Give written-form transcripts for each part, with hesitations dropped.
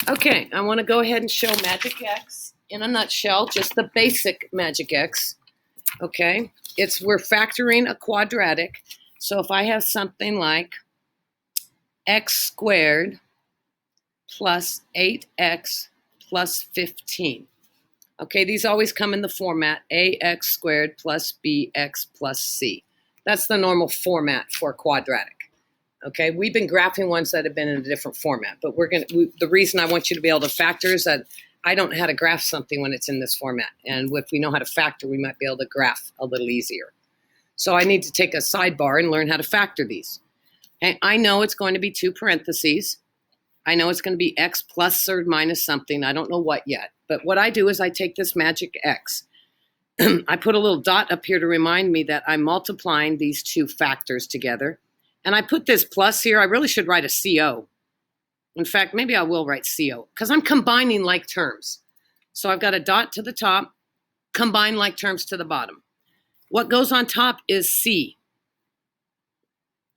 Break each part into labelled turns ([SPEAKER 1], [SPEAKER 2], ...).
[SPEAKER 1] Okay, I want to go ahead and show Magic X in a nutshell, just the basic Magic X. Okay, we're factoring a quadratic. So if I have something like x squared plus 8x plus 15. Okay, these always come in the format ax squared plus bx plus c. That's the normal format for quadratic. Okay, we've been graphing ones that have been in a different format, but the reason I want you to be able to factor is that I don't know how to graph something when it's in this format. And if we know how to factor, we might be able to graph a little easier. So I need to take a sidebar and learn how to factor these. And I know it's going to be 2 parentheses. I know it's going to be x plus or minus something. I don't know what yet. But what I do is I take this Magic X. I put a little dot up here to remind me that I'm multiplying these two factors together. And I put this plus here. I really should write a CO. In fact, maybe I will write CO because I'm combining like terms. So I've got a dot to the top, combine like terms to the bottom. What goes on top is C.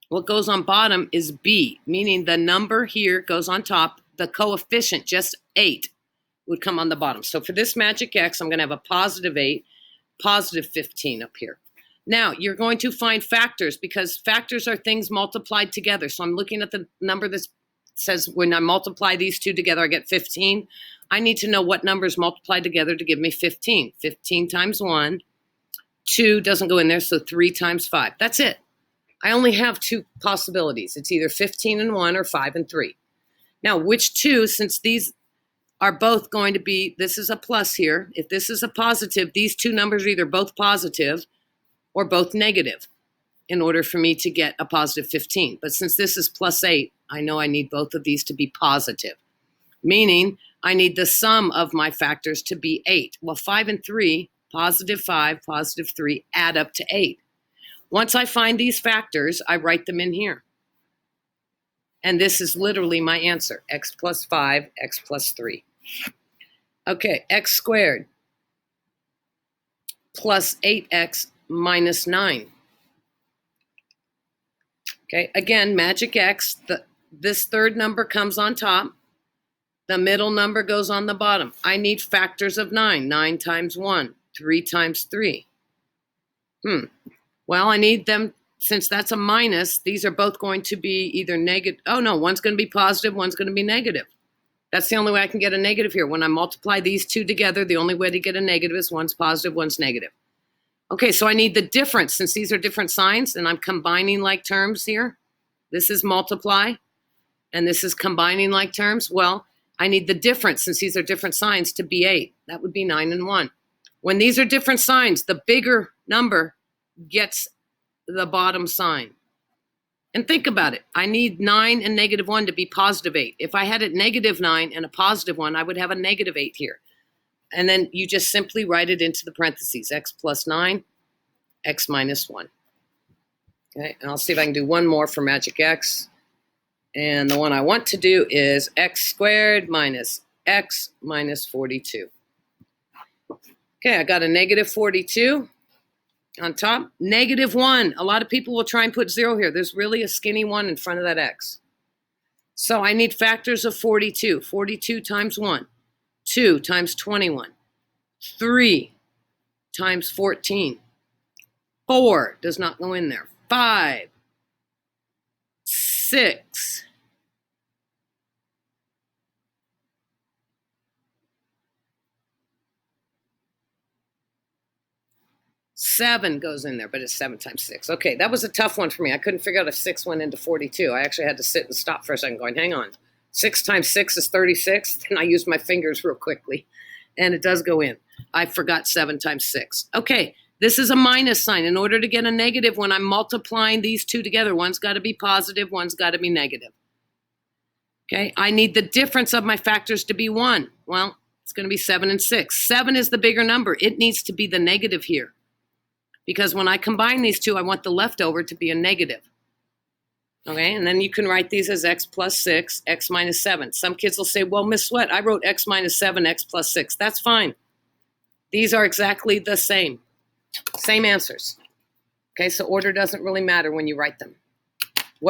[SPEAKER 1] What goes on bottom is B, meaning the number here goes on top. The coefficient, just 8, would come on the bottom. So for this Magic X, I'm going to have a positive 8, positive 15 up here. Now, you're going to find factors because factors are things multiplied together. So I'm looking at the number that says when I multiply these two together, I get 15. I need to know what numbers multiply together to give me 15. 15 times 1. 2 doesn't go in there, so 3 times 5. That's it. I only have 2 possibilities. It's either 15 and 1 or 5 and 3. Now, which 2, since these are both going to be, this is a plus here. If this is a positive, these 2 numbers are either both positive or both negative in order for me to get a positive 15. But since this is plus 8, I know I need both of these to be positive, meaning I need the sum of my factors to be 8. Well, 5 and 3, positive 5, positive 3, add up to 8. Once I find these factors, I write them in here. And this is literally my answer, x plus 5, x plus 3. Okay, x squared plus 8x minus 9. Okay, again, Magic X, this third number comes on top. The middle number goes on the bottom. I need factors of 9. 9 times 1, 3 times 3. Well, I need them, since that's a minus, these are both going to be either negative. Oh, no, one's going to be positive, one's going to be negative. That's the only way I can get a negative here. When I multiply these two together, the only way to get a negative is one's positive, one's negative. Okay, so I need the difference. Since these are different signs, and I'm combining like terms here. This is multiply, and this is combining like terms. Well, I need the difference, since these are different signs, to be 8. That would be 9 and 1. When these are different signs, the bigger number gets the bottom sign. And think about it. I need 9 and negative 1 to be positive 8. If I had it negative 9 and a positive 1, I would have a negative 8 here. And then you just simply write it into the parentheses, x plus 9, x minus 1. Okay, and I'll see if I can do one more for Magic X. And the one I want to do is x squared minus x minus 42. Okay, I got a negative 42 on top. Negative 1. A lot of people will try and put 0 here. There's really a skinny 1 in front of that x. So I need factors of 42. 42 times 1. 2 times 21. 3 times 14. 4 does not go in there. 5. 6. 7 goes in there, but it's 7 times 6. Okay, that was a tough one for me. I couldn't figure out if 6 went into 42. I actually had to sit and stop for a second going, hang on. 6 times 6 is 36. Then I used my fingers real quickly, and it does go in. I forgot 7 times 6. Okay, this is a minus sign. In order to get a negative, when I'm multiplying these two together, one's got to be positive, one's got to be negative. Okay, I need the difference of my factors to be 1. Well, it's going to be 7 and 6. 7 is the bigger number. It needs to be the negative here. Because when I combine these two, I want the leftover to be a negative. Okay, and then you can write these as x plus 6, x minus 7. Some kids will say, well, Miss Sweat, I wrote x minus 7, x plus 6. That's fine. These are exactly the same. Same answers. Okay, so order doesn't really matter when you write them.